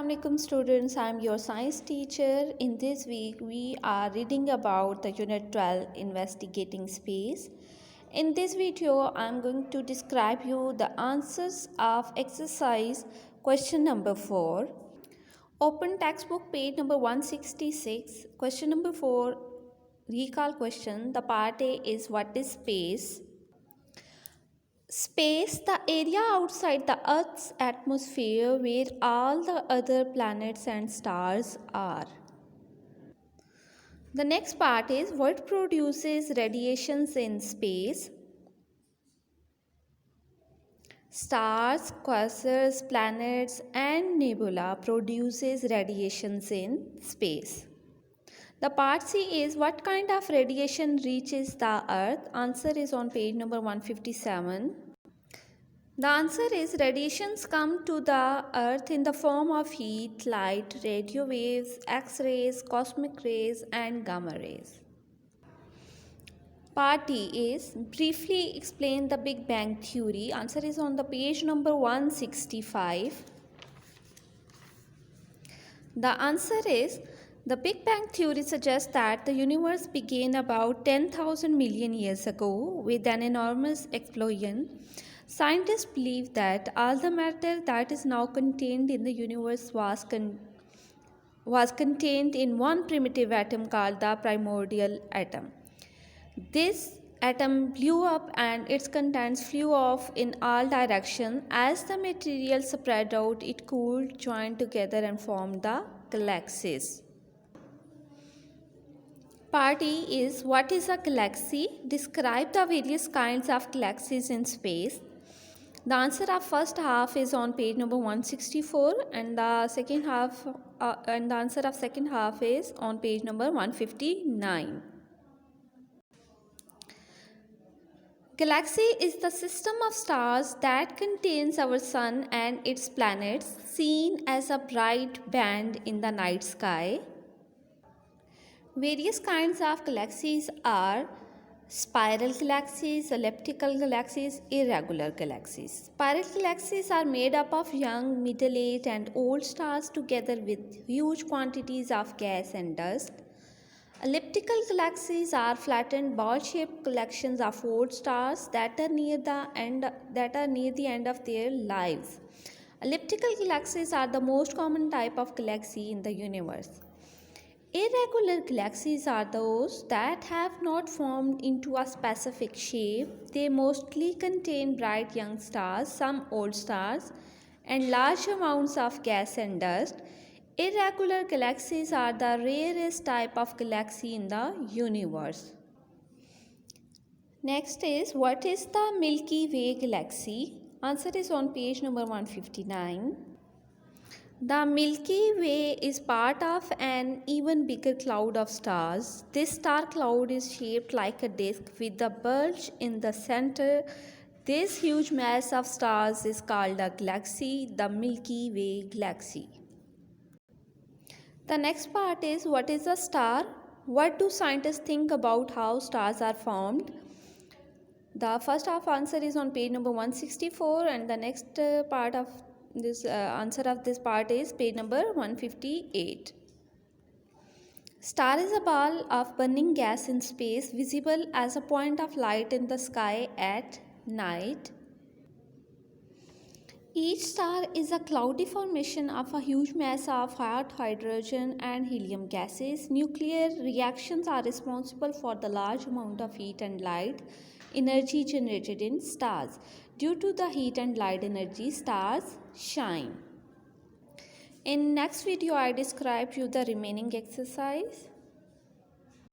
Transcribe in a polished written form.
Assalamualaikum students, I am your science teacher. In this week we are reading about the unit 12 investigating space. In this video I am going to describe you the answers of exercise question number 4. Open textbook page number 166. Question number 4, recall question. The part A is what is space? Space, the area outside the Earth's atmosphere where all the other planets and stars are. The next part is what produces radiations in space? Stars, quasars, planets and nebula produces radiations in space. The part C is what kind of radiation reaches the Earth? Answer is on page number 157. The answer is radiations come to the Earth in the form of heat, light, radio waves, X-rays, cosmic rays and gamma rays. Part D is briefly explain the Big Bang theory. Answer is on the page number 165. The answer is the Big Bang theory suggests that the universe began about 10,000 million years ago with an enormous explosion. Scientists believe that all the matter that is now contained in the universe was contained in one primitive atom called the primordial atom. This atom blew up and its contents flew off in all directions. As the material spread out, it cooled, joined together and formed the galaxies. Part E is what is a galaxy? Describe the various kinds of galaxies in space. The answer of first half is on page number 164 and the second half and the answer of second half is on page number 159. Galaxy is the system of stars that contains our sun and its planets, seen as a bright band in the night sky. Various kinds of galaxies are spiral galaxies, elliptical galaxies, irregular galaxies. Spiral galaxies are made up of young, middle-aged and old stars together with huge quantities of gas and dust. Elliptical galaxies are flattened ball-shaped collections of old stars that are near the end of their lives. Elliptical galaxies are the most common type of galaxy in the universe. Irregular galaxies are those that have not formed into a specific shape. They mostly contain bright young stars, some old stars, and large amounts of gas and dust. Irregular galaxies are the rarest type of galaxy in the universe. Next is what is the Milky Way galaxy? Answer is on page number 159. The Milky Way is part of an even bigger cloud of stars. This star cloud is shaped like a disk with a bulge in the center. This huge mass of stars is called a galaxy, the Milky Way galaxy. The next part is what is a star? What do scientists think about how stars are formed? The first half answer is on page number 164 and the next part of this answer of this part is page number 158. Star is a ball of burning gas in space visible as a point of light in the sky at night. Each star is a cloudy formation of a huge mass of hot hydrogen and helium gases. Nuclear reactions are responsible for the large amount of heat and light energy generated in stars. Due to the heat and light energy, stars shine. In next video, I describe you the remaining exercise.